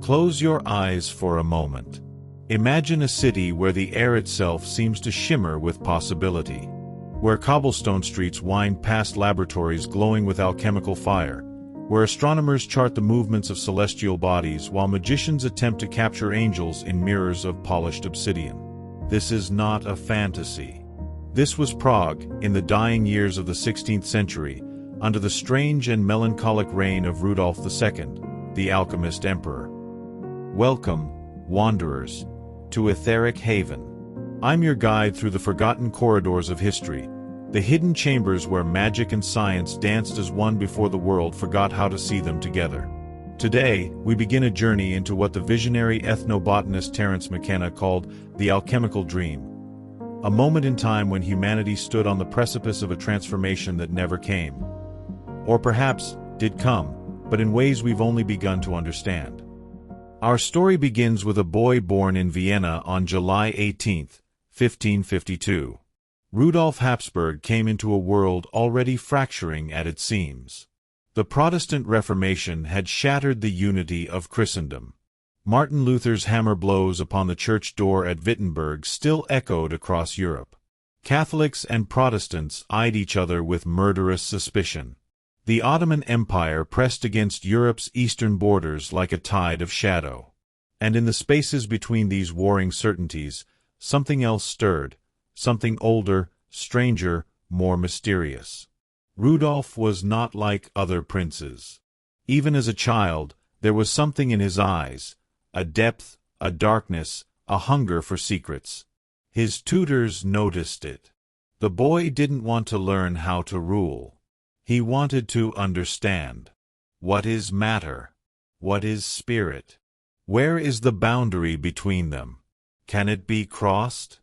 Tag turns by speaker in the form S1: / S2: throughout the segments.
S1: Close your eyes for a moment. Imagine a city where the air itself seems to shimmer with possibility, where cobblestone streets wind past laboratories glowing with alchemical fire, where astronomers chart the movements of celestial bodies while magicians attempt to capture angels in mirrors of polished obsidian. This is not a fantasy. This was Prague, in the dying years of the 16th century, under the strange and melancholic reign of Rudolf II, the alchemist emperor. Welcome, wanderers, to Etheric Haven. I'm your guide through the forgotten corridors of history, the hidden chambers where magic and science danced as one before the world forgot how to see them together. Today, we begin a journey into what the visionary ethnobotanist Terence McKenna called the Alchemical Dream, a moment in time when humanity stood on the precipice of a transformation that never came. Or perhaps did come, but in ways we've only begun to understand. Our story begins with a boy born in Vienna on July 18, 1552. Rudolf Habsburg came into a world already fracturing at its seams. The Protestant Reformation had shattered the unity of Christendom. Martin Luther's hammer blows upon the church door at Wittenberg still echoed across Europe. Catholics and Protestants eyed each other with murderous suspicion. The Ottoman Empire pressed against Europe's eastern borders like a tide of shadow. And in the spaces between these warring certainties, something else stirred, something older, stranger, more mysterious. Rudolf was not like other princes. Even as a child, there was something in his eyes, a depth, a darkness, a hunger for secrets. His tutors noticed it. The boy didn't want to learn how to rule. He wanted to understand. What is matter? What is spirit? Where is the boundary between them? Can it be crossed?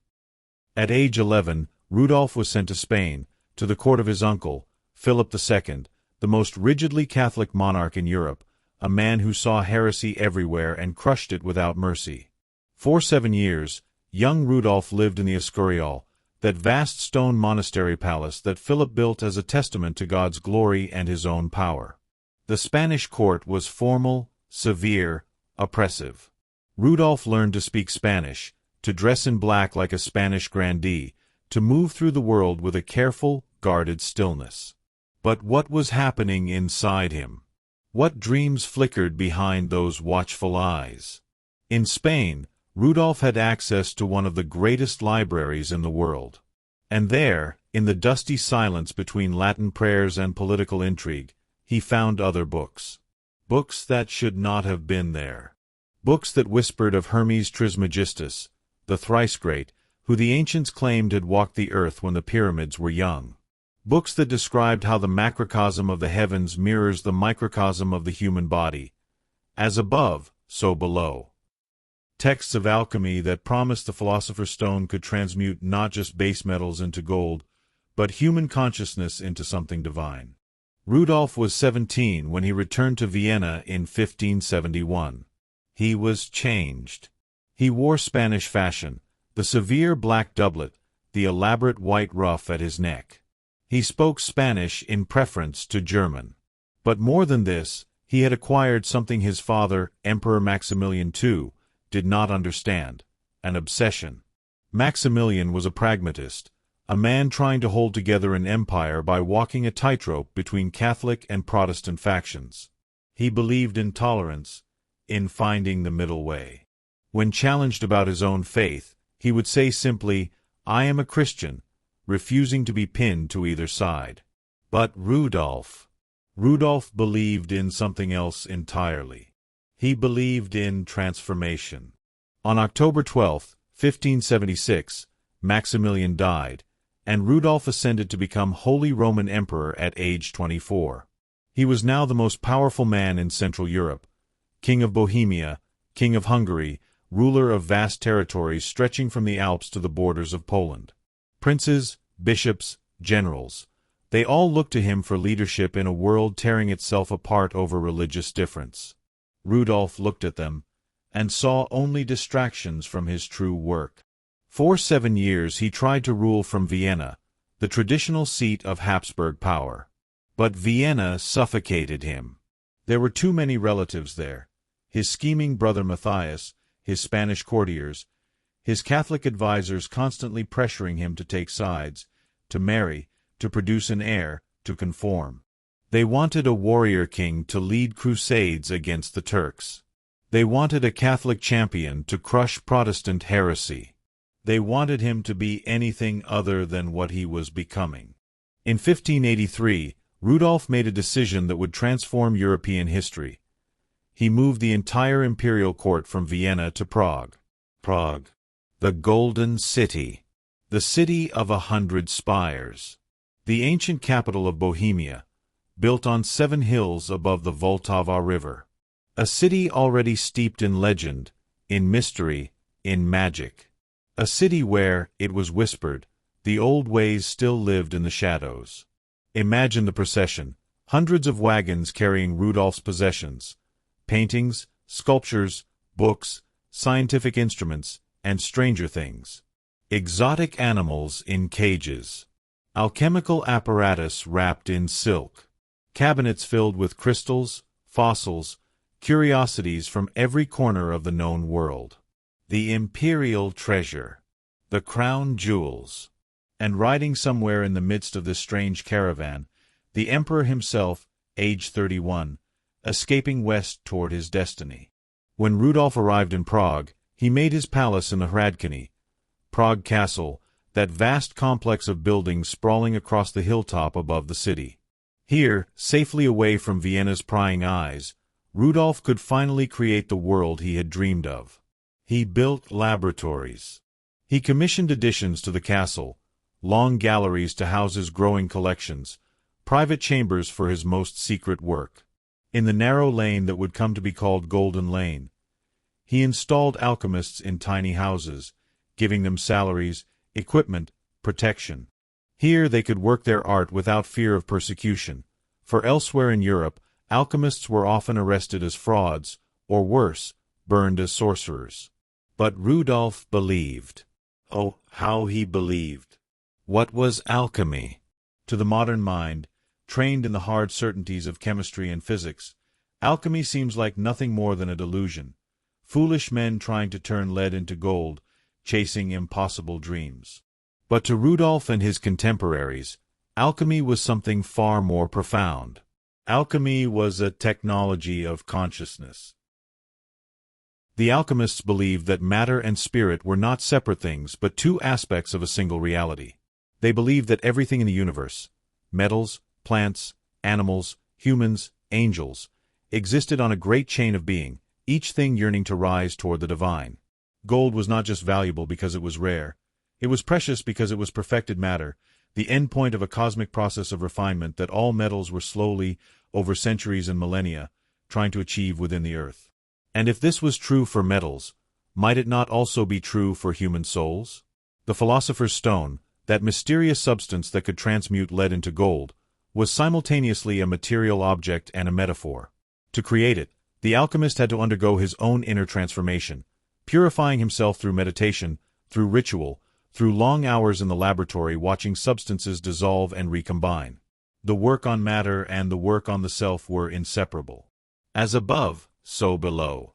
S1: At age 11, Rudolf was sent to Spain, to the court of his uncle, Philip II, the most rigidly Catholic monarch in Europe, a man who saw heresy everywhere and crushed it without mercy. For 7 years, young Rudolf lived in the Escurial, that vast stone monastery palace that Philip built as a testament to God's glory and his own power. The Spanish court was formal, severe, oppressive. Rudolf learned to speak Spanish, to dress in black like a Spanish grandee, to move through the world with a careful, guarded stillness. But what was happening inside him? What dreams flickered behind those watchful eyes? In Spain, Rudolf had access to one of the greatest libraries in the world. And there, in the dusty silence between Latin prayers and political intrigue, he found other books. Books that should not have been there. Books that whispered of Hermes Trismegistus, the thrice great, who the ancients claimed had walked the earth when the pyramids were young. Books that described how the macrocosm of the heavens mirrors the microcosm of the human body. As above, so below. Texts of alchemy that promised the Philosopher's Stone could transmute not just base metals into gold, but human consciousness into something divine. Rudolf was 17 when he returned to Vienna in 1571. He was changed. He wore Spanish fashion, the severe black doublet, the elaborate white ruff at his neck. He spoke Spanish in preference to German. But more than this, he had acquired something his father, Emperor Maximilian II, did not understand: an obsession. Maximilian was a pragmatist, a man trying to hold together an empire by walking a tightrope between Catholic and Protestant factions. He believed in tolerance, in finding the middle way. When challenged about his own faith, he would say simply, "I am a Christian," refusing to be pinned to either side. But Rudolf believed in something else entirely. He believed in transformation. On October 12, 1576, Maximilian died, and Rudolf ascended to become Holy Roman Emperor at age 24. He was now the most powerful man in Central Europe, King of Bohemia, King of Hungary, ruler of vast territories stretching from the Alps to the borders of Poland. Princes, bishops, generals, they all looked to him for leadership in a world tearing itself apart over religious difference. Rudolf looked at them, and saw only distractions from his true work. For 7 years he tried to rule from Vienna, the traditional seat of Habsburg power. But Vienna suffocated him. There were too many relatives there. his scheming brother Matthias, his Spanish courtiers, his Catholic advisers constantly pressuring him to take sides, to marry, to produce an heir, to conform. They wanted a warrior king to lead crusades against the Turks. They wanted a Catholic champion to crush Protestant heresy. They wanted him to be anything other than what he was becoming. In 1583, Rudolf made a decision that would transform European history. He moved the entire imperial court from Vienna to Prague. Prague, the Golden City, the city of 100 spires, the ancient capital of Bohemia, built on 7 hills above the Vltava River. A city already steeped in legend, in mystery, in magic. A city where, it was whispered, the old ways still lived in the shadows. Imagine the procession, hundreds of wagons carrying Rudolf's possessions, paintings, sculptures, books, scientific instruments, and stranger things. Exotic animals in cages. Alchemical apparatus wrapped in silk. Cabinets filled with crystals, fossils, curiosities from every corner of the known world. The imperial treasure. The crown jewels. And riding somewhere in the midst of this strange caravan, the emperor himself, age 31, escaping west toward his destiny. When Rudolf arrived in Prague, he made his palace in the Hradčany, Prague Castle, that vast complex of buildings sprawling across the hilltop above the city. Here, safely away from Vienna's prying eyes, Rudolf could finally create the world he had dreamed of. He built laboratories. He commissioned additions to the castle, long galleries to house his growing collections, private chambers for his most secret work. In the narrow lane that would come to be called Golden Lane, he installed alchemists in tiny houses, giving them salaries, equipment, protection. Here they could work their art without fear of persecution, for elsewhere in Europe, alchemists were often arrested as frauds, or worse, burned as sorcerers. But Rudolf believed. Oh, how he believed! What was alchemy? To the modern mind, trained in the hard certainties of chemistry and physics, alchemy seems like nothing more than a delusion. Foolish men trying to turn lead into gold, chasing impossible dreams. But to Rudolf and his contemporaries, alchemy was something far more profound. Alchemy was a technology of consciousness. The alchemists believed that matter and spirit were not separate things but two aspects of a single reality. They believed that everything in the universe, metals, plants, animals, humans, angels, existed on a great chain of being, each thing yearning to rise toward the divine. Gold was not just valuable because it was rare. It was precious because it was perfected matter, the end point of a cosmic process of refinement that all metals were slowly, over centuries and millennia, trying to achieve within the earth. And if this was true for metals, might it not also be true for human souls? The philosopher's stone, that mysterious substance that could transmute lead into gold, was simultaneously a material object and a metaphor. To create it, the alchemist had to undergo his own inner transformation, purifying himself through meditation, through ritual, through long hours in the laboratory watching substances dissolve and recombine. The work on matter and the work on the self were inseparable. As above, so below.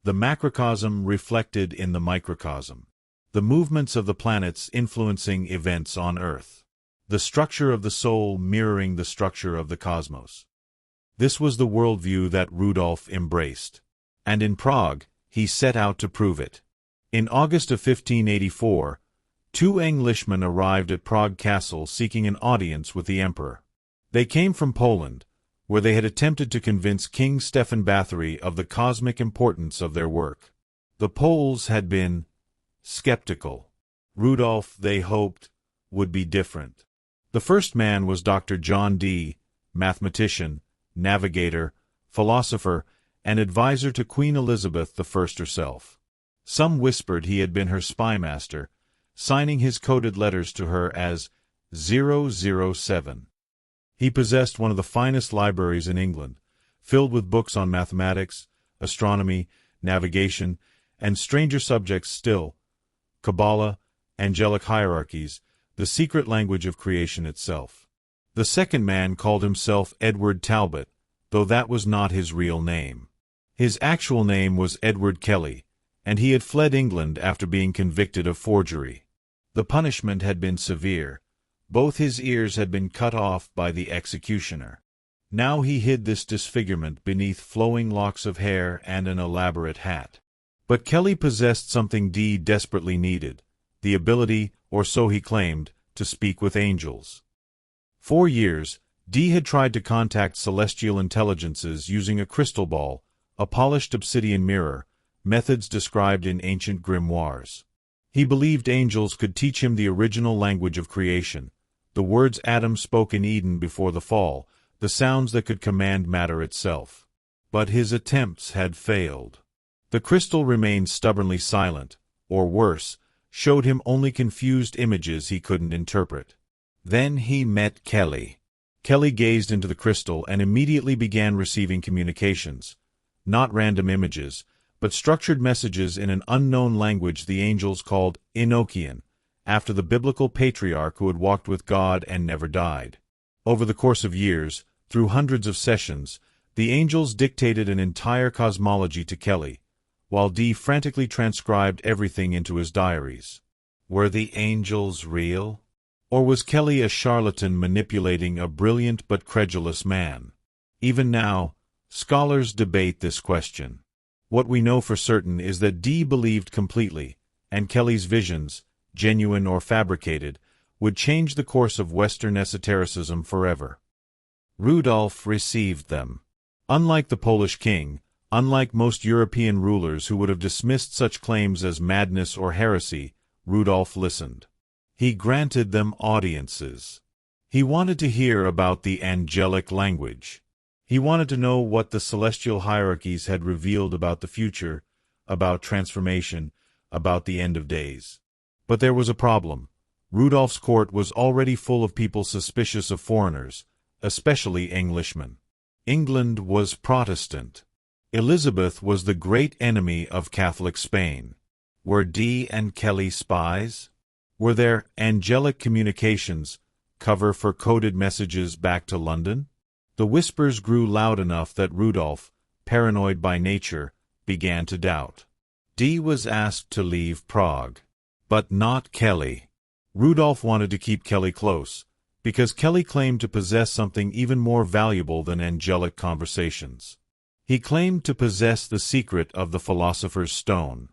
S1: The macrocosm reflected in the microcosm. The movements of the planets influencing events on Earth. The structure of the soul mirroring the structure of the cosmos. This was the worldview that Rudolf embraced. And in Prague, he set out to prove it. In August of 1584, 2 Englishmen arrived at Prague Castle seeking an audience with the emperor. They came from Poland, where they had attempted to convince King Stefan Bathory of the cosmic importance of their work. The Poles had been skeptical. Rudolf, they hoped, would be different. The first man was Dr. John Dee, mathematician, navigator, philosopher, and advisor to Queen Elizabeth I herself. Some whispered he had been her spymaster, signing his coded letters to her as 007. He possessed one of the finest libraries in England, filled with books on mathematics, astronomy, navigation, and stranger subjects still, Kabbalah, angelic hierarchies, the secret language of creation itself. The second man called himself Edward Talbot, though that was not his real name. His actual name was Edward Kelley, and he had fled England after being convicted of forgery. The punishment had been severe. Both his ears had been cut off by the executioner. Now he hid this disfigurement beneath flowing locks of hair and an elaborate hat. But Kelley possessed something Dee desperately needed, the ability, or so he claimed, to speak with angels. For years, Dee had tried to contact celestial intelligences using a crystal ball, a polished obsidian mirror, methods described in ancient grimoires. He believed angels could teach him the original language of creation, the words Adam spoke in Eden before the fall, the sounds that could command matter itself. But his attempts had failed. The crystal remained stubbornly silent, or worse, showed him only confused images he couldn't interpret. Then he met Kelley. Kelley gazed into the crystal and immediately began receiving communications, not random images, but structured messages in an unknown language the angels called Enochian, after the biblical patriarch who had walked with God and never died. Over the course of years, through hundreds of sessions, the angels dictated an entire cosmology to Kelley, while Dee frantically transcribed everything into his diaries. Were the angels real? Or was Kelley a charlatan manipulating a brilliant but credulous man? Even now, scholars debate this question. What we know for certain is that Dee believed completely, and Kelley's visions, genuine or fabricated, would change the course of Western esotericism forever. Rudolf received them. Unlike the Polish king, unlike most European rulers who would have dismissed such claims as madness or heresy, Rudolf listened. He granted them audiences. He wanted to hear about the angelic language. He wanted to know what the celestial hierarchies had revealed about the future, about transformation, about the end of days. But there was a problem. Rudolf's court was already full of people suspicious of foreigners, especially Englishmen. England was Protestant. Elizabeth was the great enemy of Catholic Spain. Were Dee and Kelley spies? Were there angelic communications, cover for coded messages back to London? The whispers grew loud enough that Rudolf, paranoid by nature, began to doubt. Dee was asked to leave Prague. But not Kelley. Rudolf wanted to keep Kelley close, because Kelley claimed to possess something even more valuable than angelic conversations. He claimed to possess the secret of the Philosopher's Stone.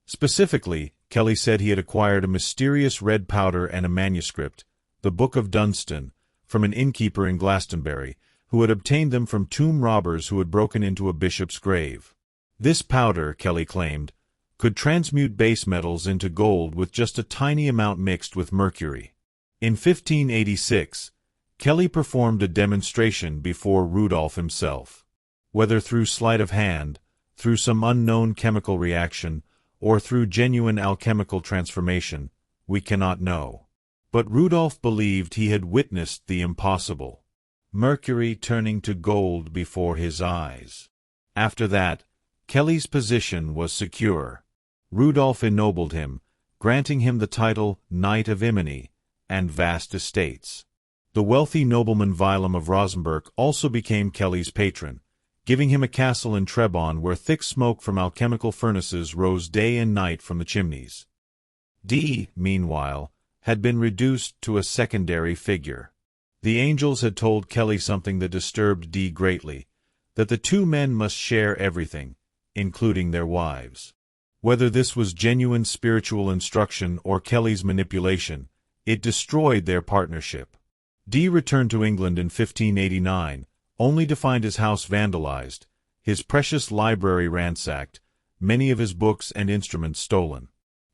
S1: Specifically, Kelley said he had acquired a mysterious red powder and a manuscript, the Book of Dunstan, from an innkeeper in Glastonbury, who had obtained them from tomb robbers who had broken into a bishop's grave. This powder, Kelley claimed, could transmute base metals into gold with just a tiny amount mixed with mercury. In 1586, Kelley performed a demonstration before Rudolf himself. Whether through sleight of hand, through some unknown chemical reaction, or through genuine alchemical transformation, we cannot know. But Rudolf believed he had witnessed the impossible. Mercury turning to gold before his eyes. After that, Kelley's position was secure. Rudolf ennobled him, granting him the title Knight of Imini and vast estates. The wealthy nobleman Willem of Rosenberg also became Kelley's patron, giving him a castle in Trebon where thick smoke from alchemical furnaces rose day and night from the chimneys. Dee, meanwhile, had been reduced to a secondary figure. The angels had told Kelley something that disturbed Dee greatly, that the two men must share everything, including their wives. Whether this was genuine spiritual instruction or Kelley's manipulation, it destroyed their partnership. Dee returned to England in 1589, only to find his house vandalized, his precious library ransacked, many of his books and instruments stolen.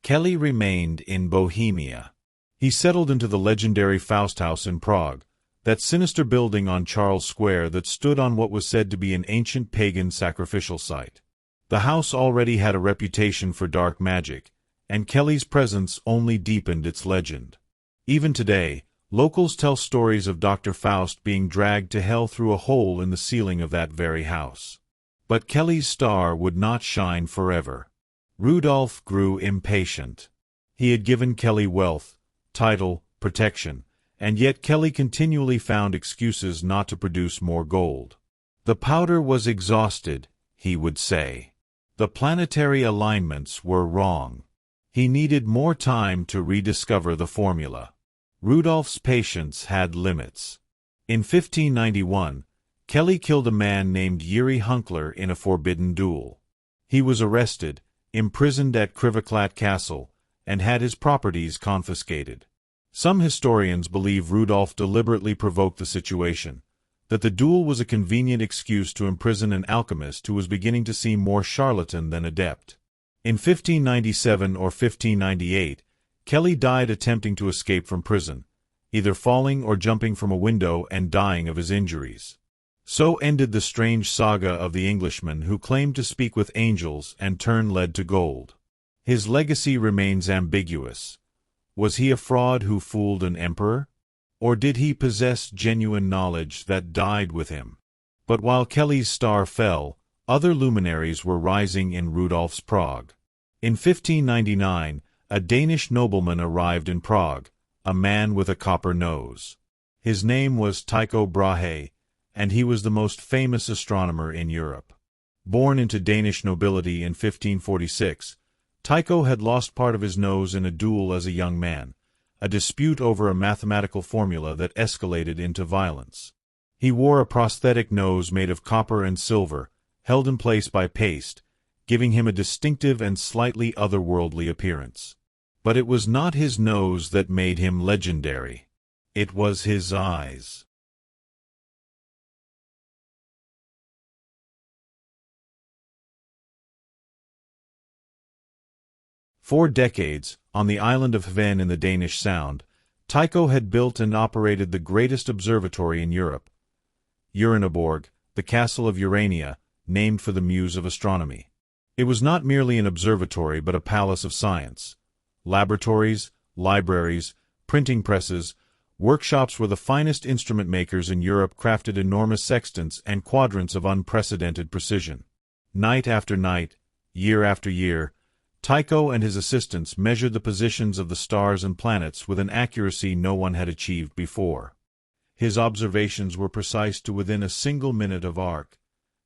S1: Kelley remained in Bohemia. He settled into the legendary Faust House in Prague, that sinister building on Charles Square that stood on what was said to be an ancient pagan sacrificial site. The house already had a reputation for dark magic, and Kelley's presence only deepened its legend. Even today, locals tell stories of Dr. Faust being dragged to hell through a hole in the ceiling of that very house. But Kelley's star would not shine forever. Rudolf grew impatient. He had given Kelley wealth, title, protection, and yet Kelley continually found excuses not to produce more gold. The powder was exhausted, he would say. The planetary alignments were wrong. He needed more time to rediscover the formula. Rudolf's patience had limits. In 1591, Kelley killed a man named Yuri Hunkler in a forbidden duel. He was arrested, imprisoned at Krivoklat Castle, and had his properties confiscated. Some historians believe Rudolf deliberately provoked the situation, that the duel was a convenient excuse to imprison an alchemist who was beginning to seem more charlatan than adept. In 1597 or 1598, Kelley died attempting to escape from prison, either falling or jumping from a window and dying of his injuries. So ended the strange saga of the Englishman who claimed to speak with angels and turn lead to gold. His legacy remains ambiguous. Was he a fraud who fooled an emperor? Or did he possess genuine knowledge that died with him? But while Kelley's star fell, other luminaries were rising in Rudolf's Prague. In 1599, a Danish nobleman arrived in Prague, a man with a copper nose. His name was Tycho Brahe, and he was the most famous astronomer in Europe. Born into Danish nobility in 1546, Tycho had lost part of his nose in a duel as a young man, a dispute over a mathematical formula that escalated into violence. He wore a prosthetic nose made of copper and silver, held in place by paste, giving him a distinctive and slightly otherworldly appearance. But it was not his nose that made him legendary. It was his eyes. For decades, on the island of Hven in the Danish Sound, Tycho had built and operated the greatest observatory in Europe, Uraniborg, the castle of Urania, named for the muse of astronomy. It was not merely an observatory but a palace of science. Laboratories, libraries, printing presses, workshops where the finest instrument makers in Europe crafted enormous sextants and quadrants of unprecedented precision. Night after night, year after year, Tycho and his assistants measured the positions of the stars and planets with an accuracy no one had achieved before. His observations were precise to within a single minute of arc,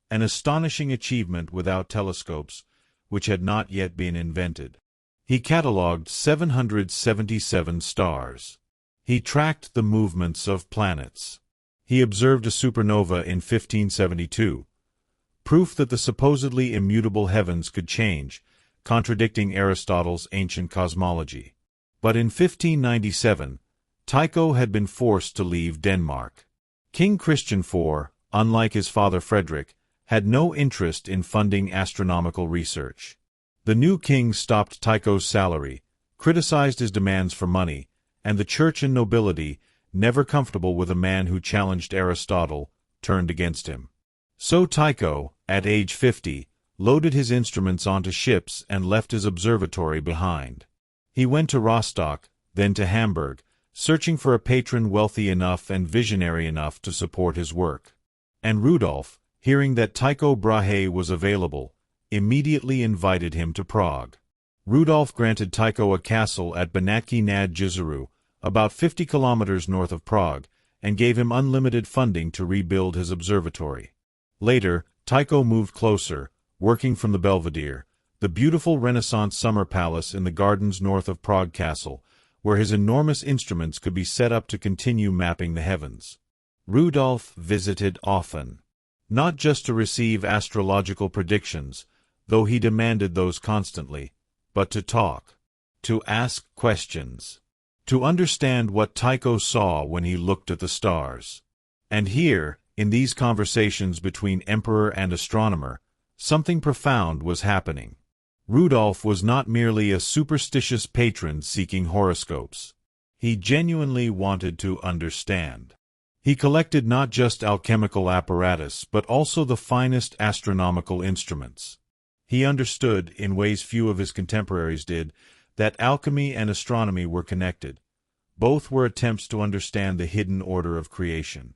S1: an astonishing achievement without telescopes, which had not yet been invented. He catalogued 777 stars. He tracked the movements of planets. He observed a supernova in 1572, proof that the supposedly immutable heavens could change, contradicting Aristotle's ancient cosmology. But in 1597, Tycho had been forced to leave Denmark. King Christian IV, unlike his father Frederick, had no interest in funding astronomical research. The new king stopped Tycho's salary, criticized his demands for money, and the church and nobility, never comfortable with a man who challenged Aristotle, turned against him. So Tycho, at age 50, loaded his instruments onto ships and left his observatory behind. He went to Rostock, then to Hamburg, searching for a patron wealthy enough and visionary enough to support his work. And Rudolf, hearing that Tycho Brahe was available, immediately invited him to Prague. Rudolf granted Tycho a castle at Banatki nad Jezeru, about 50 kilometers north of Prague, and gave him unlimited funding to rebuild his observatory. Later, Tycho moved closer, working from the Belvedere, the beautiful Renaissance summer palace in the gardens north of Prague Castle, where his enormous instruments could be set up to continue mapping the heavens. Rudolf visited often, not just to receive astrological predictions, though he demanded those constantly, but to talk, to ask questions, to understand what Tycho saw when he looked at the stars. And here, in these conversations between emperor and astronomer, something profound was happening. Rudolf was not merely a superstitious patron seeking horoscopes. He genuinely wanted to understand. He collected not just alchemical apparatus but also the finest astronomical instruments. He understood, in ways few of his contemporaries did, that alchemy and astronomy were connected. Both were attempts to understand the hidden order of creation.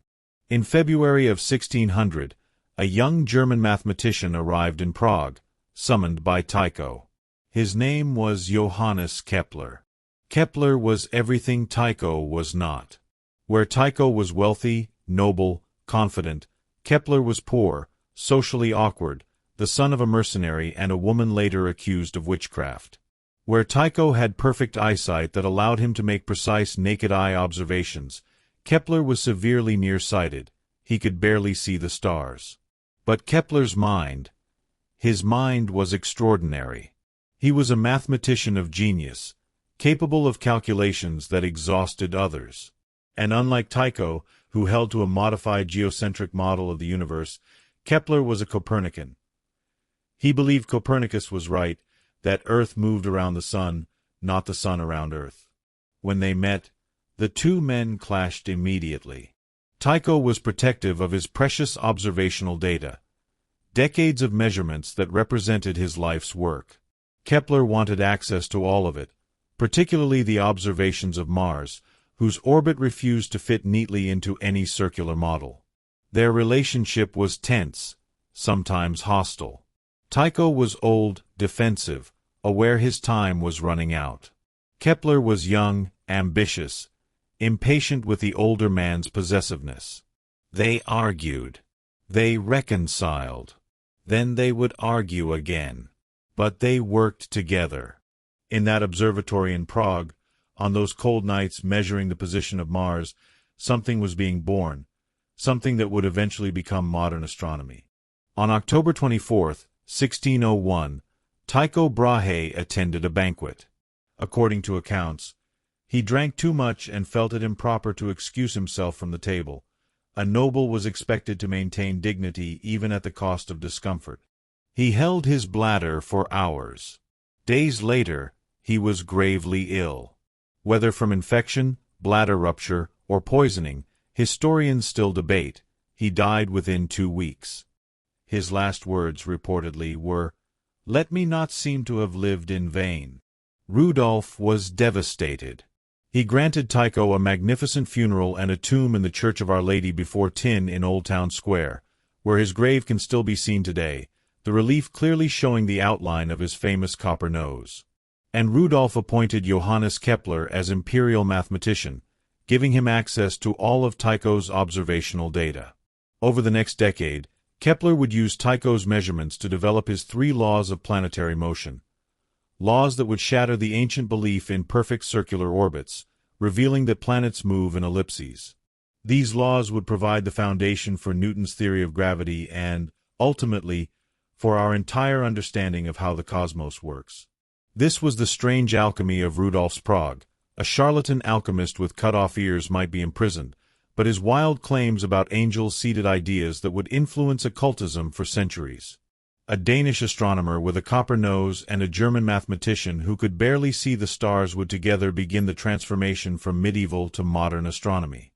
S1: In February of 1600, a young German mathematician arrived in Prague, summoned by Tycho. His name was Johannes Kepler. Kepler was everything Tycho was not. Where Tycho was wealthy, noble, confident, Kepler was poor, socially awkward, the son of a mercenary and a woman later accused of witchcraft. Where Tycho had perfect eyesight that allowed him to make precise naked-eye observations, Kepler was severely nearsighted. He could barely see the stars. But Kepler's mind, his mind was extraordinary. He was a mathematician of genius, capable of calculations that exhausted others. And unlike Tycho, who held to a modified geocentric model of the universe, Kepler was a Copernican. He believed Copernicus was right, that Earth moved around the sun, not the sun around Earth. When they met, the two men clashed immediately. Tycho was protective of his precious observational data, decades of measurements that represented his life's work. Kepler wanted access to all of it, particularly the observations of Mars, whose orbit refused to fit neatly into any circular model. Their relationship was tense, sometimes hostile. Tycho was old, defensive, aware his time was running out. Kepler was young, ambitious, impatient with the older man's possessiveness. They argued. They reconciled. Then they would argue again. But they worked together. In that observatory in Prague, on those cold nights measuring the position of Mars, something was being born, something that would eventually become modern astronomy. On October 24th, 1601, Tycho Brahe attended a banquet. According to accounts, he drank too much and felt it improper to excuse himself from the table. A noble was expected to maintain dignity even at the cost of discomfort. He held his bladder for hours. Days later, he was gravely ill. Whether from infection, bladder rupture, or poisoning, historians still debate. He died within 2 weeks. His last words, reportedly, were, "Let me not seem to have lived in vain." Rudolf was devastated. He granted Tycho a magnificent funeral and a tomb in the Church of Our Lady before Tin in Old Town Square, where his grave can still be seen today, the relief clearly showing the outline of his famous copper nose. And Rudolf appointed Johannes Kepler as imperial mathematician, giving him access to all of Tycho's observational data. Over the next decade, Kepler would use Tycho's measurements to develop his 3 laws of planetary motion, laws that would shatter the ancient belief in perfect circular orbits, revealing that planets move in ellipses. These laws would provide the foundation for Newton's theory of gravity and, ultimately, for our entire understanding of how the cosmos works. This was the strange alchemy of Rudolf's Prague. A charlatan alchemist with cut-off ears might be imprisoned, but his wild claims about angels seeded ideas that would influence occultism for centuries. A Danish astronomer with a copper nose and a German mathematician who could barely see the stars would together begin the transformation from medieval to modern astronomy.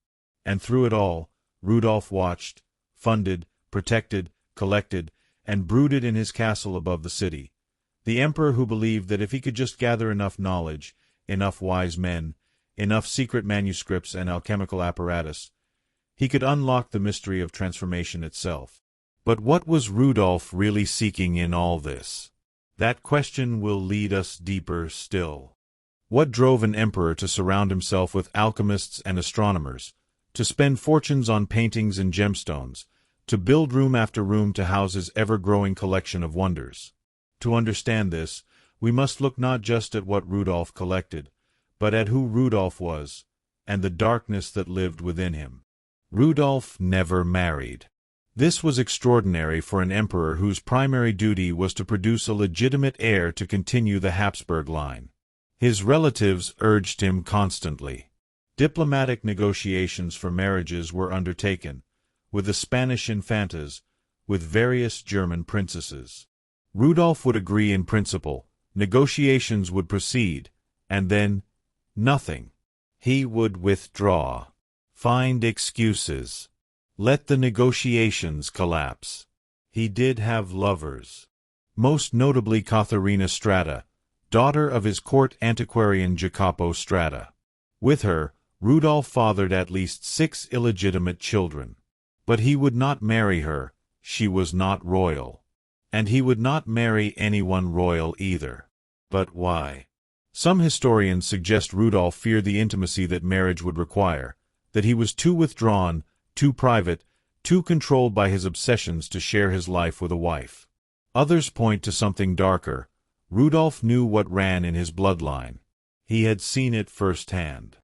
S1: And through it all, Rudolf watched, funded, protected, collected, and brooded in his castle above the city. The emperor who believed that if he could just gather enough knowledge, enough wise men, enough secret manuscripts and alchemical apparatus, he could unlock the mystery of transformation itself. But what was Rudolf really seeking in all this? That question will lead us deeper still. What drove an emperor to surround himself with alchemists and astronomers, to spend fortunes on paintings and gemstones, to build room after room to house his ever-growing collection of wonders? To understand this, we must look not just at what Rudolf collected, but at who Rudolf was, and the darkness that lived within him. Rudolf never married. This was extraordinary for an emperor whose primary duty was to produce a legitimate heir to continue the Habsburg line. His relatives urged him constantly. Diplomatic negotiations for marriages were undertaken, with the Spanish infantas, with various German princesses. Rudolf would agree in principle, negotiations would proceed, and then nothing. He would withdraw, find excuses, let the negotiations collapse. He did have lovers, most notably Katharina Strata, daughter of his court antiquarian Jacopo Strata. With her, Rudolf fathered at least 6 illegitimate children. But he would not marry her, she was not royal. And he would not marry anyone royal either. But why? Some historians suggest Rudolf feared the intimacy that marriage would require, that he was too withdrawn, too private, too controlled by his obsessions to share his life with a wife. Others point to something darker. Rudolf knew what ran in his bloodline. He had seen it firsthand.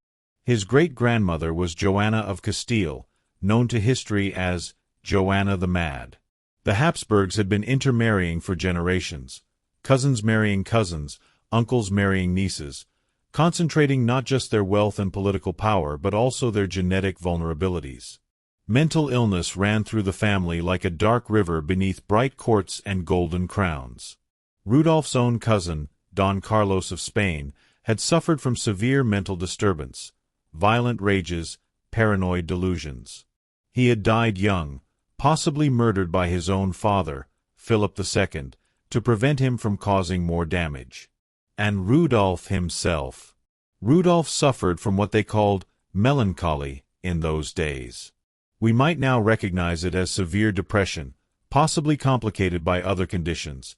S1: His great-grandmother was Joanna of Castile, known to history as Joanna the Mad. The Habsburgs had been intermarrying for generations, cousins marrying cousins, uncles marrying nieces, concentrating not just their wealth and political power but also their genetic vulnerabilities. Mental illness ran through the family like a dark river beneath bright courts and golden crowns. Rudolf's own cousin, Don Carlos of Spain, had suffered from severe mental disturbance, violent rages, paranoid delusions. He had died young, possibly murdered by his own father, Philip II, to prevent him from causing more damage. And Rudolf himself. Rudolf suffered from what they called melancholy in those days. We might now recognize it as severe depression, possibly complicated by other conditions,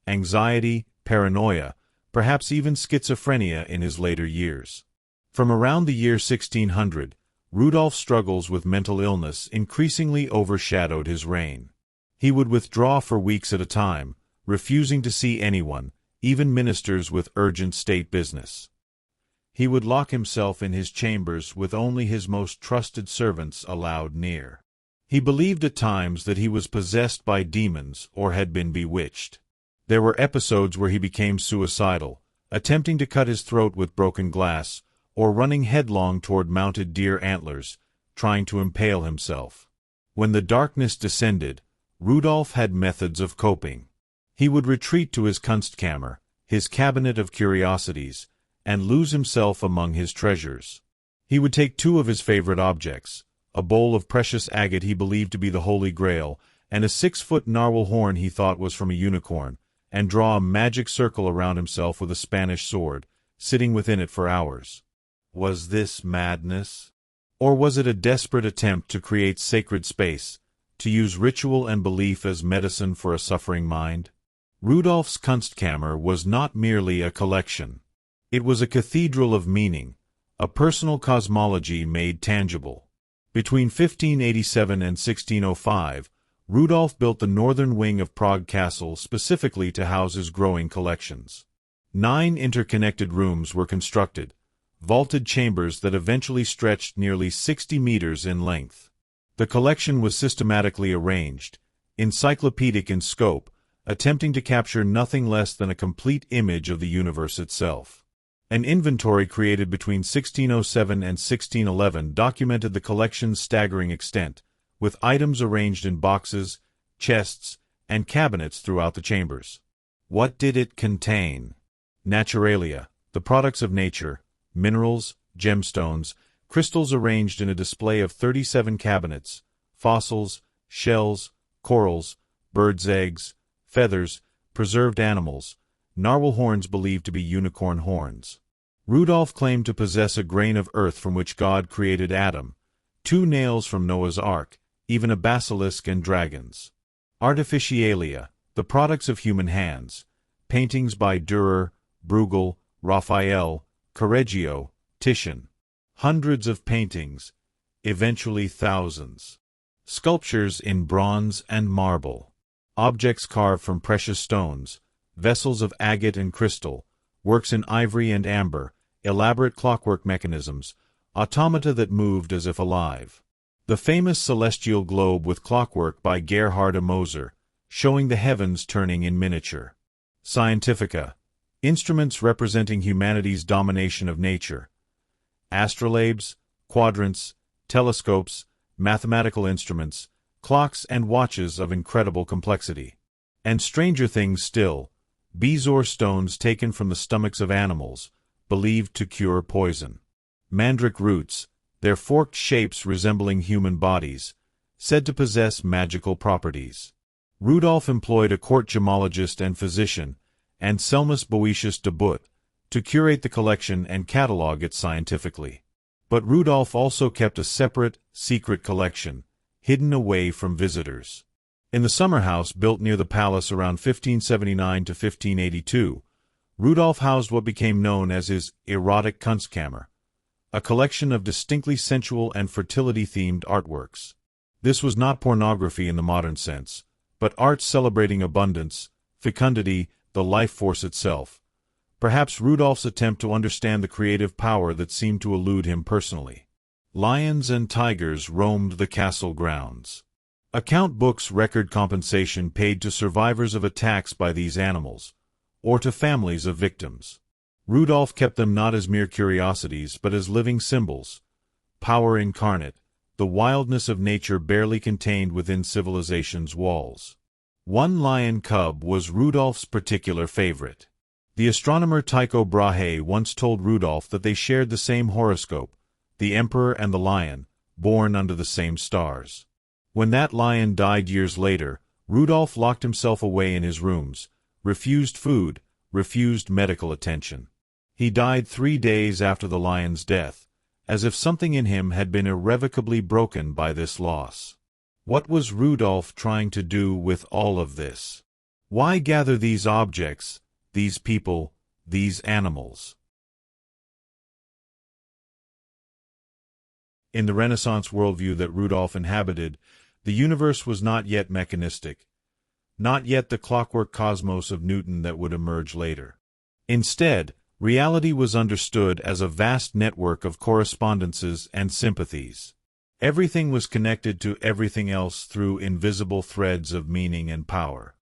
S1: anxiety, paranoia, perhaps even schizophrenia in his later years. From around the year 1600, Rudolf's struggles with mental illness increasingly overshadowed his reign. He would withdraw for weeks at a time, refusing to see anyone, even ministers with urgent state business. He would lock himself in his chambers with only his most trusted servants allowed near. He believed at times that he was possessed by demons or had been bewitched. There were episodes where he became suicidal, attempting to cut his throat with broken glass, or running headlong toward mounted deer antlers, trying to impale himself. When the darkness descended, Rudolf had methods of coping. He would retreat to his Kunstkammer, his cabinet of curiosities, and lose himself among his treasures. He would take two of his favorite objects, a bowl of precious agate he believed to be the Holy Grail, and a 6-foot narwhal horn he thought was from a unicorn, and draw a magic circle around himself with a Spanish sword, sitting within it for hours. Was this madness? Or was it a desperate attempt to create sacred space, to use ritual and belief as medicine for a suffering mind? Rudolf's Kunstkammer was not merely a collection. It was a cathedral of meaning, a personal cosmology made tangible. Between 1587 and 1605, Rudolf built the northern wing of Prague Castle specifically to house his growing collections. 9 interconnected rooms were constructed, vaulted chambers that eventually stretched nearly 60 meters in length. The collection was systematically arranged, encyclopedic in scope, attempting to capture nothing less than a complete image of the universe itself. An inventory created between 1607 and 1611 documented the collection's staggering extent, with items arranged in boxes, chests, and cabinets throughout the chambers. What did it contain? Naturalia, the products of nature, minerals, gemstones, crystals arranged in a display of 37 cabinets, fossils, shells, corals, birds' eggs, feathers, preserved animals, narwhal horns believed to be unicorn horns. Rudolf claimed to possess a grain of earth from which God created Adam, 2 nails from Noah's Ark, even a basilisk and dragons. Artificialia, the products of human hands, paintings by Dürer, Bruegel, Raphael, Correggio, Titian. Hundreds of paintings, eventually thousands. Sculptures in bronze and marble. Objects carved from precious stones, vessels of agate and crystal, works in ivory and amber, elaborate clockwork mechanisms, automata that moved as if alive. The famous celestial globe with clockwork by Gerhard Moser, showing the heavens turning in miniature. Scientifica, instruments representing humanity's domination of nature. Astrolabes, quadrants, telescopes, mathematical instruments, clocks and watches of incredible complexity. And stranger things still, bezoar stones taken from the stomachs of animals, believed to cure poison. Mandrake roots, their forked shapes resembling human bodies, said to possess magical properties. Rudolf employed a court gemologist and physician, Anselmus Boetius de Boot, to curate the collection and catalog it scientifically. But Rudolf also kept a separate, secret collection, hidden away from visitors. In the summer house built near the palace around 1579 to 1582, Rudolf housed what became known as his erotic Kunstkammer, a collection of distinctly sensual and fertility-themed artworks. This was not pornography in the modern sense, but art celebrating abundance, fecundity, the life force itself. Perhaps Rudolf's attempt to understand the creative power that seemed to elude him personally. Lions and tigers roamed the castle grounds. Account books record compensation paid to survivors of attacks by these animals, or to families of victims. Rudolf kept them not as mere curiosities but as living symbols. Power incarnate, the wildness of nature barely contained within civilization's walls. One lion cub was Rudolf's particular favorite. The astronomer Tycho Brahe once told Rudolf that they shared the same horoscope, the emperor and the lion, born under the same stars. When that lion died years later, Rudolf locked himself away in his rooms, refused food, refused medical attention. He died 3 days after the lion's death, as if something in him had been irrevocably broken by this loss. What was Rudolf trying to do with all of this? Why gather these objects, these people, these animals? In the Renaissance worldview that Rudolf inhabited, the universe was not yet mechanistic, not yet the clockwork cosmos of Newton that would emerge later. Instead, reality was understood as a vast network of correspondences and sympathies. Everything was connected to everything else through invisible threads of meaning and power.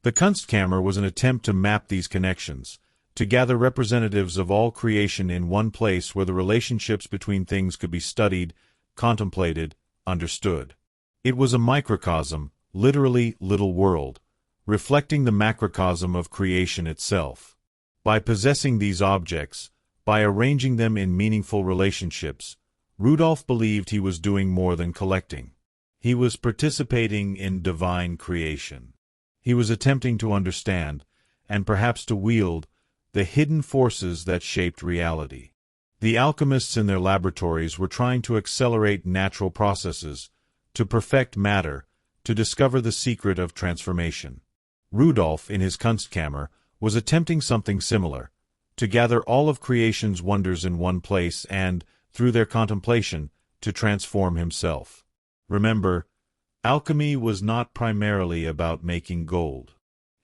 S1: The Kunstkammer was an attempt to map these connections, to gather representatives of all creation in one place where the relationships between things could be studied, contemplated, understood. It was a microcosm, literally little world, reflecting the macrocosm of creation itself. By possessing these objects, by arranging them in meaningful relationships, Rudolf believed he was doing more than collecting. He was participating in divine creation. He was attempting to understand, and perhaps to wield, the hidden forces that shaped reality. The alchemists in their laboratories were trying to accelerate natural processes, to perfect matter, to discover the secret of transformation. Rudolf, in his Kunstkammer, was attempting something similar, to gather all of creation's wonders in one place and, through their contemplation, to transform himself. Remember, alchemy was not primarily about making gold.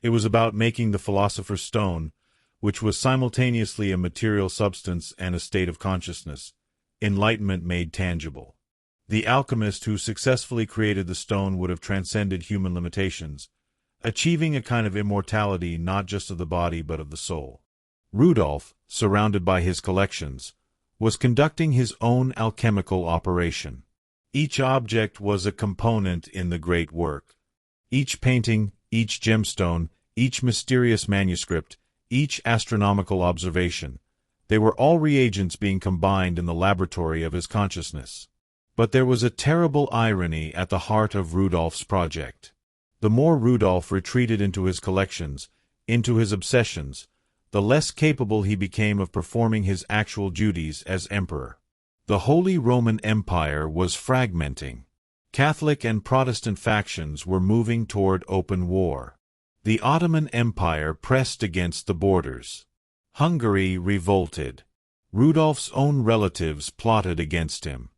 S1: It was about making the Philosopher's Stone, which was simultaneously a material substance and a state of consciousness, enlightenment made tangible. The alchemist who successfully created the stone would have transcended human limitations, achieving a kind of immortality not just of the body but of the soul. Rudolf, surrounded by his collections, was conducting his own alchemical operation. Each object was a component in the great work. Each painting, each gemstone, each mysterious manuscript, each astronomical observation, they were all reagents being combined in the laboratory of his consciousness. But there was a terrible irony at the heart of Rudolf's project. The more Rudolf retreated into his collections, into his obsessions, the less capable he became of performing his actual duties as emperor. The Holy Roman Empire was fragmenting. Catholic and Protestant factions were moving toward open war. The Ottoman Empire pressed against the borders. Hungary revolted. Rudolf's own relatives plotted against him.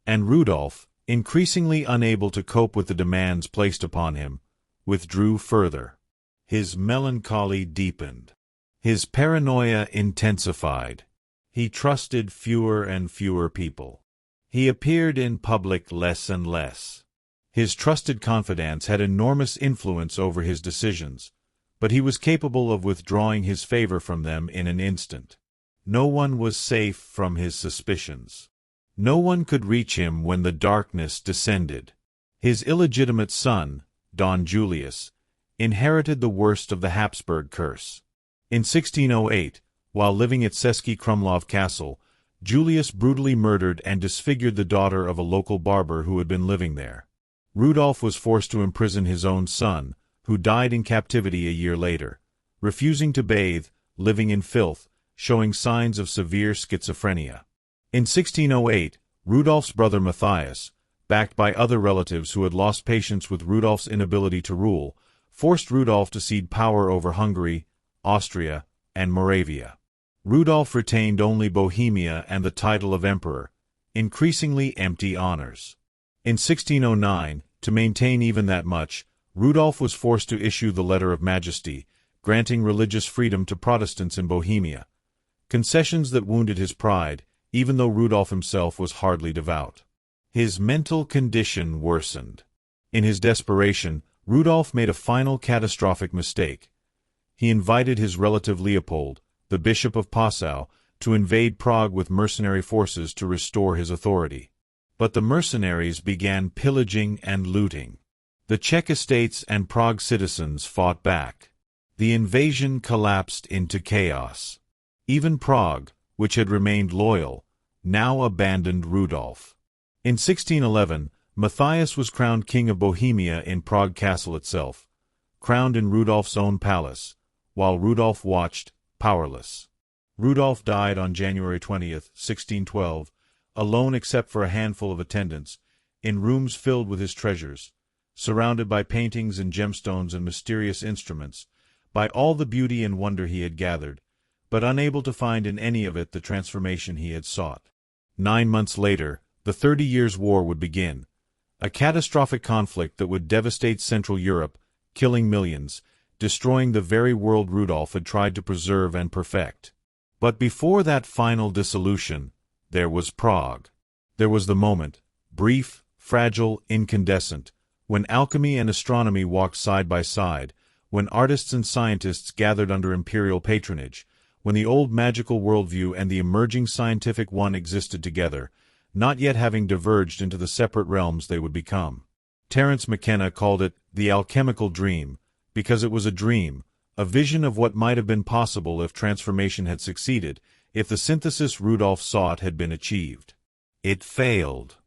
S1: And Rudolf, increasingly unable to cope with the demands placed upon him, withdrew further. His melancholy deepened. His paranoia intensified. He trusted fewer and fewer people. He appeared in public less and less. His trusted confidants had enormous influence over his decisions, but he was capable of withdrawing his favor from them in an instant. No one was safe from his suspicions. No one could reach him when the darkness descended. His illegitimate son, Don Julius, inherited the worst of the Habsburg curse. In 1608, while living at Český Krumlov Castle, Julius brutally murdered and disfigured the daughter of a local barber who had been living there. Rudolf was forced to imprison his own son, who died in captivity a year later, refusing to bathe, living in filth, showing signs of severe schizophrenia. In 1608, Rudolf's brother Matthias, backed by other relatives who had lost patience with Rudolf's inability to rule, forced Rudolf to cede power over Hungary, Austria, and Moravia. Rudolf retained only Bohemia and the title of emperor, increasingly empty honors. In 1609, to maintain even that much, Rudolf was forced to issue the Letter of Majesty, granting religious freedom to Protestants in Bohemia, concessions that wounded his pride, even though Rudolf himself was hardly devout. His mental condition worsened. In his desperation, Rudolf made a final catastrophic mistake. He invited his relative Leopold, the Bishop of Passau, to invade Prague with mercenary forces to restore his authority. But the mercenaries began pillaging and looting. The Czech estates and Prague citizens fought back. The invasion collapsed into chaos. Even Prague, which had remained loyal, now abandoned Rudolf. In 1611, Matthias was crowned King of Bohemia in Prague Castle itself, crowned in Rudolf's own palace, while Rudolf watched, powerless. Rudolf died on January 20, 1612, alone except for a handful of attendants, in rooms filled with his treasures, surrounded by paintings and gemstones and mysterious instruments, by all the beauty and wonder he had gathered, but unable to find in any of it the transformation he had sought. 9 months later, the 30 Years' War would begin, a catastrophic conflict that would devastate Central Europe, killing millions, destroying the very world Rudolf had tried to preserve and perfect. But before that final dissolution, there was Prague. There was the moment, brief, fragile, incandescent, when alchemy and astronomy walked side by side, when artists and scientists gathered under imperial patronage, when the old magical worldview and the emerging scientific one existed together, not yet having diverged into the separate realms they would become. Terence McKenna called it the Alchemical Dream, because it was a dream, a vision of what might have been possible if transformation had succeeded, if the synthesis Rudolf sought had been achieved. It failed.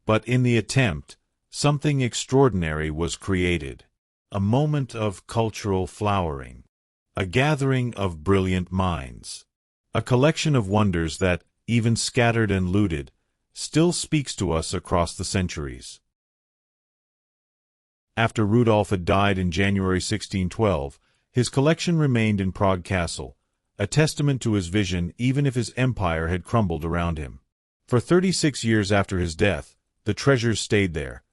S1: But in the attempt, something extraordinary was created. A moment of cultural flowering. A gathering of brilliant minds. A collection of wonders that, even scattered and looted, still speaks to us across the centuries. After Rudolf had died in January 1612, his collection remained in Prague Castle, a testament to his vision even if his empire had crumbled around him. For 36 years after his death, the treasures stayed there.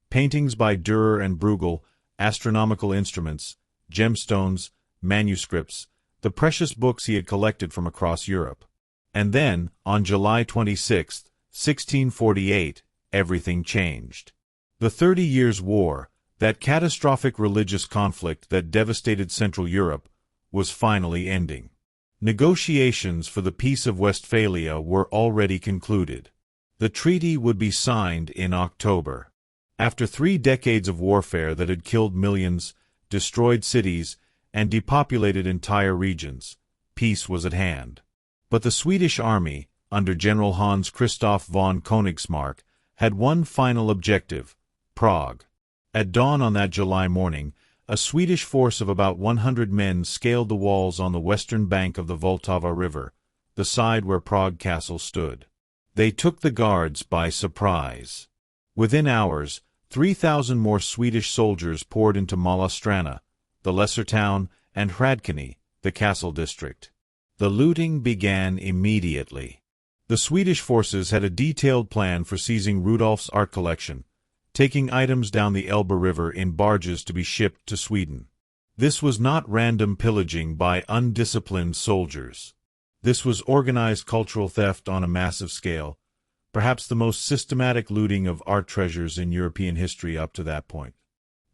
S1: Paintings by Dürer and Bruegel, astronomical instruments, gemstones, manuscripts, the precious books he had collected from across Europe. And then, on July 26, 1648, everything changed. The 30 Years' War, that catastrophic religious conflict that devastated Central Europe, was finally ending. Negotiations for the Peace of Westphalia were already concluded. The treaty would be signed in October. After 3 decades of warfare that had killed millions, destroyed cities, and depopulated entire regions, peace was at hand. But the Swedish army, under General Hans Christoph von Königsmarck, had one final objective: Prague. At dawn on that July morning, a Swedish force of about 100 men scaled the walls on the western bank of the Vltava River, the side where Prague Castle stood. They took the guards by surprise. Within hours, 3,000 more Swedish soldiers poured into Malastrana, the lesser town, and Hradčany, the castle district. The looting began immediately. The Swedish forces had a detailed plan for seizing Rudolf's art collection, taking items down the Elbe River in barges to be shipped to Sweden. This was not random pillaging by undisciplined soldiers. This was organized cultural theft on a massive scale, perhaps the most systematic looting of art treasures in European history up to that point.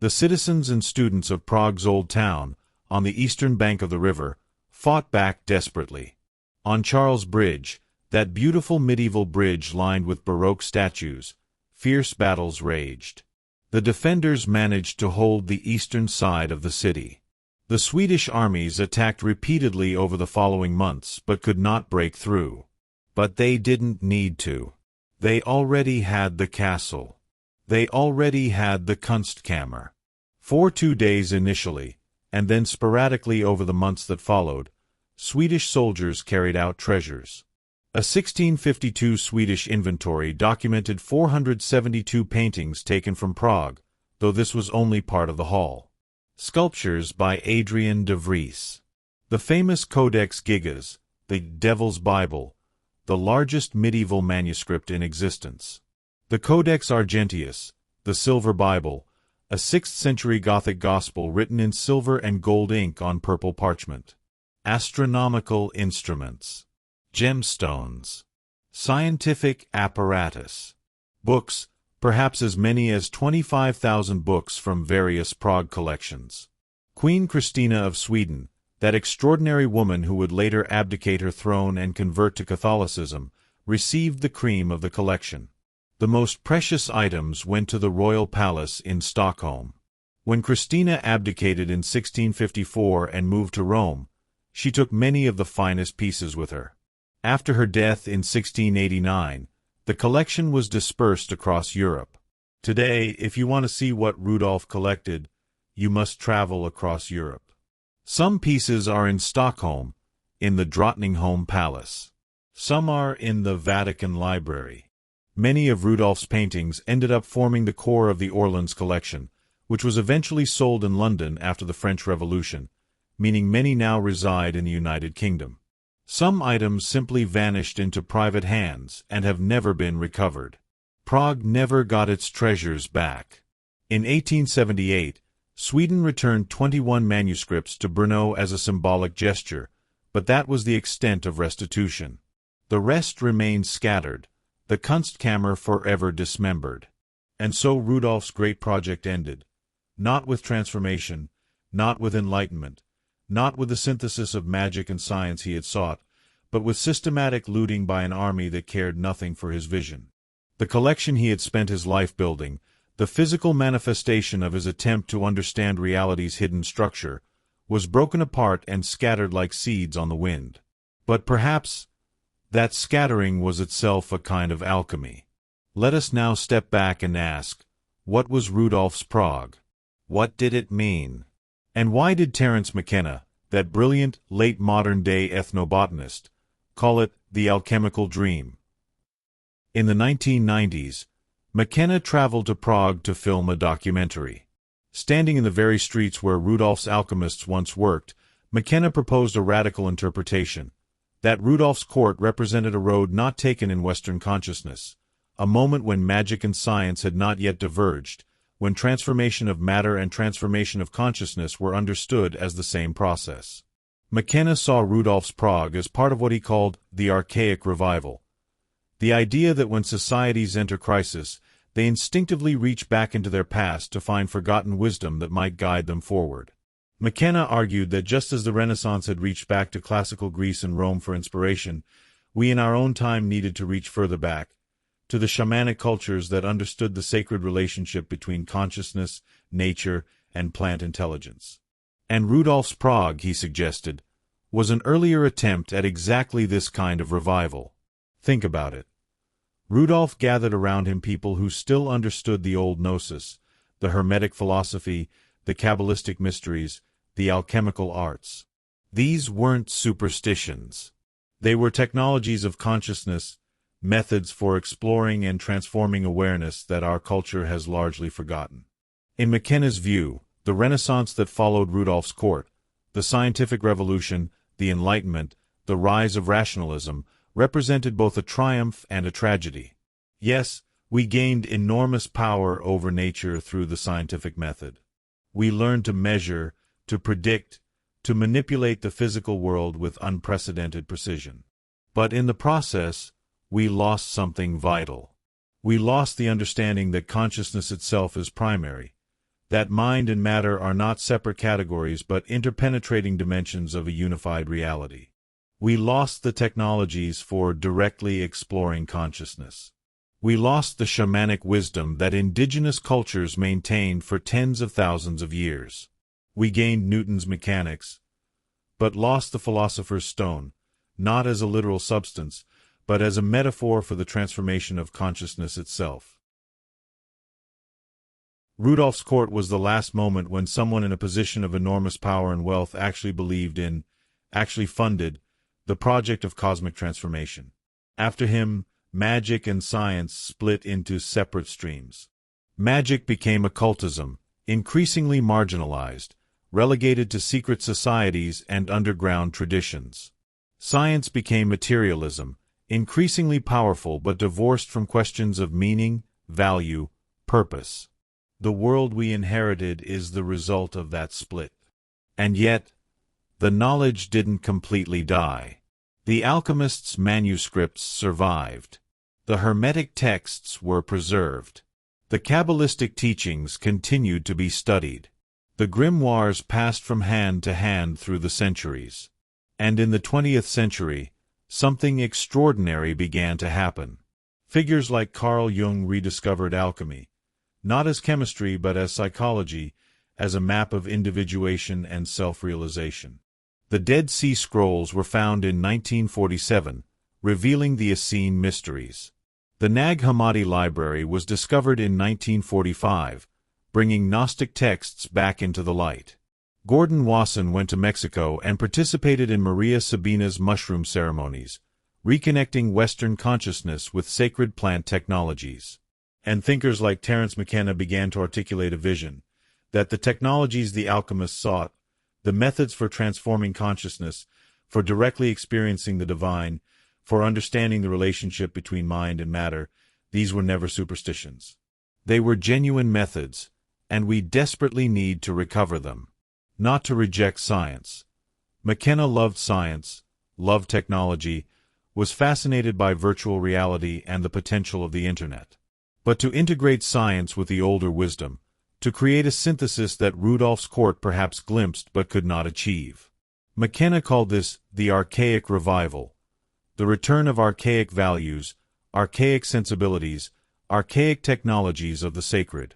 S1: The citizens and students of Prague's old town, on the eastern bank of the river, fought back desperately. On Charles Bridge, that beautiful medieval bridge lined with Baroque statues, fierce battles raged. The defenders managed to hold the eastern side of the city. The Swedish armies attacked repeatedly over the following months but could not break through. But they didn't need to. They already had the castle. They already had the Kunstkammer. For 2 days initially, and then sporadically over the months that followed, Swedish soldiers carried out treasures. A 1652 Swedish inventory documented 472 paintings taken from Prague, though this was only part of the haul. Sculptures by Adrian de Vries. The famous Codex Gigas, the Devil's Bible, the largest medieval manuscript in existence. The Codex Argentius, the Silver Bible, a 6th-century Gothic gospel written in silver and gold ink on purple parchment. Astronomical instruments. Gemstones. Scientific apparatus. Books, perhaps as many as 25,000 books from various Prague collections. Queen Christina of Sweden, that extraordinary woman who would later abdicate her throne and convert to Catholicism, received the cream of the collection. The most precious items went to the royal palace in Stockholm. When Christina abdicated in 1654 and moved to Rome, she took many of the finest pieces with her. After her death in 1689, the collection was dispersed across Europe. Today, if you want to see what Rudolf collected, you must travel across Europe. Some pieces are in Stockholm, in the Drottningholm Palace. Some are in the Vatican Library. Many of Rudolf's paintings ended up forming the core of the Orleans collection, which was eventually sold in London after the French Revolution, meaning many now reside in the United Kingdom. Some items simply vanished into private hands and have never been recovered. Prague never got its treasures back. In 1878, Sweden returned 21 manuscripts to Brno as a symbolic gesture, but that was the extent of restitution. The rest remained scattered, the Kunstkammer forever dismembered. And so Rudolf's great project ended, not with transformation, not with enlightenment, not with the synthesis of magic and science he had sought, but with systematic looting by an army that cared nothing for his vision. The collection he had spent his life building, the physical manifestation of his attempt to understand reality's hidden structure, was broken apart and scattered like seeds on the wind. But perhaps that scattering was itself a kind of alchemy. Let us now step back and ask, what was Rudolf's Prague? What did it mean? And why did Terence McKenna, that brilliant, late-modern-day ethnobotanist, call it the Alchemical Dream? In the 1990s, McKenna traveled to Prague to film a documentary. Standing in the very streets where Rudolf's alchemists once worked, McKenna proposed a radical interpretation, that Rudolf's court represented a road not taken in Western consciousness, a moment when magic and science had not yet diverged, when transformation of matter and transformation of consciousness were understood as the same process. McKenna saw Rudolf's Prague as part of what he called the archaic revival, the idea that when societies enter crisis, they instinctively reach back into their past to find forgotten wisdom that might guide them forward. McKenna argued that just as the Renaissance had reached back to classical Greece and Rome for inspiration, we in our own time needed to reach further back, to the shamanic cultures that understood the sacred relationship between consciousness, nature, and plant intelligence. And Rudolf's Prague, he suggested, was an earlier attempt at exactly this kind of revival. Think about it. Rudolf gathered around him people who still understood the old gnosis, the Hermetic philosophy, the Kabbalistic mysteries, the alchemical arts. These weren't superstitions. They were technologies of consciousness, methods for exploring and transforming awareness that our culture has largely forgotten. In McKenna's view, the Renaissance that followed Rudolf's court, the scientific revolution, the Enlightenment, the rise of rationalism, represented both a triumph and a tragedy. Yes, we gained enormous power over nature through the scientific method. We learned to measure, to predict, to manipulate the physical world with unprecedented precision. But in the process, we lost something vital. We lost the understanding that consciousness itself is primary, that mind and matter are not separate categories but interpenetrating dimensions of a unified reality. We lost the technologies for directly exploring consciousness. We lost the shamanic wisdom that indigenous cultures maintained for tens of thousands of years. We gained Newton's mechanics, but lost the philosopher's stone, not as a literal substance, but as a metaphor for the transformation of consciousness itself. Rudolf's court was the last moment when someone in a position of enormous power and wealth actually believed in, actually funded, the project of cosmic transformation. After him, magic and science split into separate streams. Magic became occultism, increasingly marginalized, relegated to secret societies and underground traditions. Science became materialism, increasingly powerful but divorced from questions of meaning, value, purpose. The world we inherited is the result of that split. And yet, the knowledge didn't completely die. The alchemists' manuscripts survived. The Hermetic texts were preserved. The Kabbalistic teachings continued to be studied. The grimoires passed from hand to hand through the centuries. And in the 20th century, something extraordinary began to happen. Figures like Carl Jung rediscovered alchemy, not as chemistry but as psychology, as a map of individuation and self-realization. The Dead Sea Scrolls were found in 1947, revealing the Essene mysteries. The Nag Hammadi Library was discovered in 1945, bringing Gnostic texts back into the light. Gordon Wasson went to Mexico and participated in Maria Sabina's mushroom ceremonies, reconnecting Western consciousness with sacred plant technologies. And thinkers like Terence McKenna began to articulate a vision that the technologies the alchemists sought, the methods for transforming consciousness, for directly experiencing the divine, for understanding the relationship between mind and matter, these were never superstitions. They were genuine methods, and we desperately need to recover them. Not to reject science. McKenna loved science, loved technology, was fascinated by virtual reality and the potential of the Internet. But to integrate science with the older wisdom, to create a synthesis that Rudolf's court perhaps glimpsed but could not achieve. McKenna called this the archaic revival, the return of archaic values, archaic sensibilities, archaic technologies of the sacred.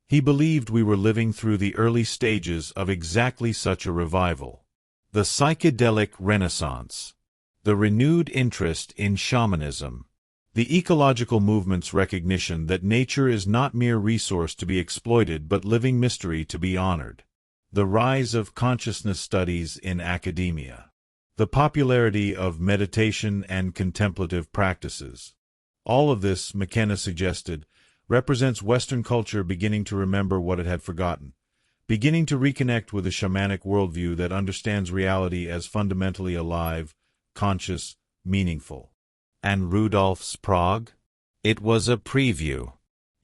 S1: He believed we were living through the early stages of exactly such a revival. The psychedelic renaissance. The renewed interest in shamanism. The ecological movement's recognition that nature is not mere resource to be exploited but living mystery to be honored. The rise of consciousness studies in academia. The popularity of meditation and contemplative practices. All of this, McKenna suggested, represents Western culture beginning to remember what it had forgotten, beginning to reconnect with a shamanic worldview that understands reality as fundamentally alive, conscious, meaningful. And Rudolf's Prague? It was a preview.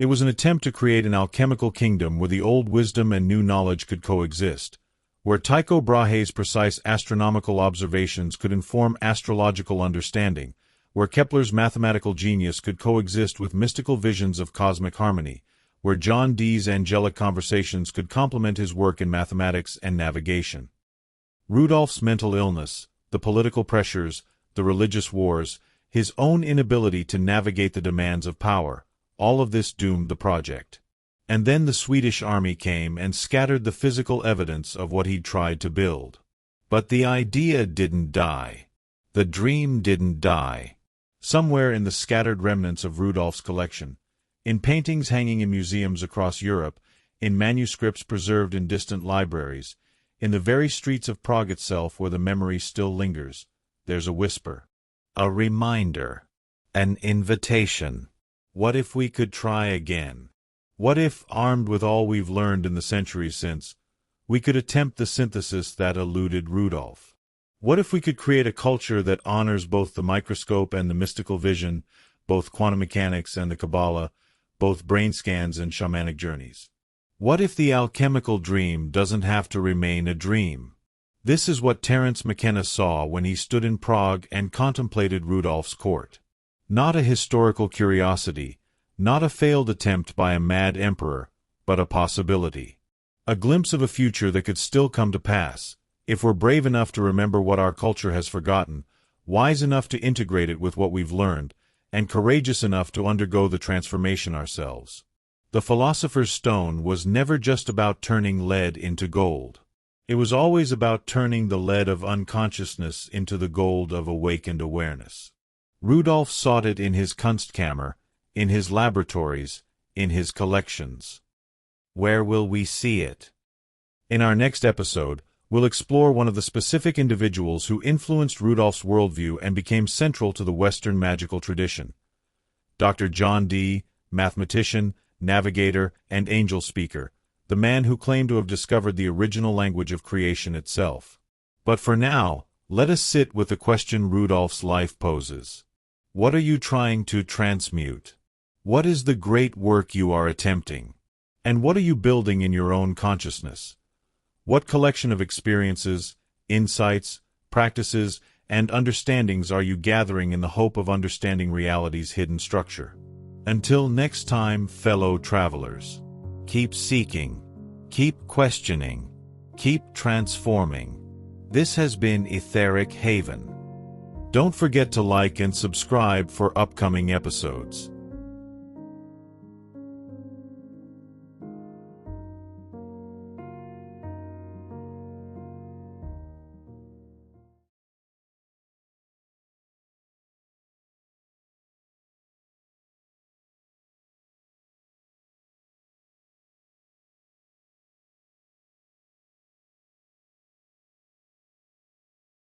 S1: It was an attempt to create an alchemical kingdom where the old wisdom and new knowledge could coexist, where Tycho Brahe's precise astronomical observations could inform astrological understanding, where Kepler's mathematical genius could coexist with mystical visions of cosmic harmony, where John Dee's angelic conversations could complement his work in mathematics and navigation. Rudolf's mental illness, the political pressures, the religious wars, his own inability to navigate the demands of power, all of this doomed the project. And then the Swedish army came and scattered the physical evidence of what he'd tried to build. But the idea didn't die. The dream didn't die. Somewhere in the scattered remnants of Rudolf's collection, in paintings hanging in museums across Europe, in manuscripts preserved in distant libraries, in the very streets of Prague itself where the memory still lingers, there's a whisper. A reminder. An invitation. What if we could try again? What if, armed with all we've learned in the centuries since, we could attempt the synthesis that eluded Rudolf? What if we could create a culture that honors both the microscope and the mystical vision, both quantum mechanics and the Kabbalah, both brain scans and shamanic journeys? What if the alchemical dream doesn't have to remain a dream? This is what Terence McKenna saw when he stood in Prague and contemplated Rudolf's court. Not a historical curiosity, not a failed attempt by a mad emperor, but a possibility. A glimpse of a future that could still come to pass, if we're brave enough to remember what our culture has forgotten, wise enough to integrate it with what we've learned, and courageous enough to undergo the transformation ourselves. The Philosopher's Stone was never just about turning lead into gold. It was always about turning the lead of unconsciousness into the gold of awakened awareness. Rudolf sought it in his Kunstkammer, in his laboratories, in his collections. Where will we see it? In our next episode, we'll explore one of the specific individuals who influenced Rudolf's worldview and became central to the Western magical tradition. Dr. John Dee, mathematician, navigator, and angel speaker, the man who claimed to have discovered the original language of creation itself. But for now, let us sit with the question Rudolf's life poses. What are you trying to transmute? What is the great work you are attempting? And what are you building in your own consciousness? What collection of experiences, insights, practices, and understandings are you gathering in the hope of understanding reality's hidden structure? Until next time, fellow travelers, keep seeking, keep questioning, keep transforming. This has been Etheric Haven. Don't forget to like and subscribe for upcoming episodes.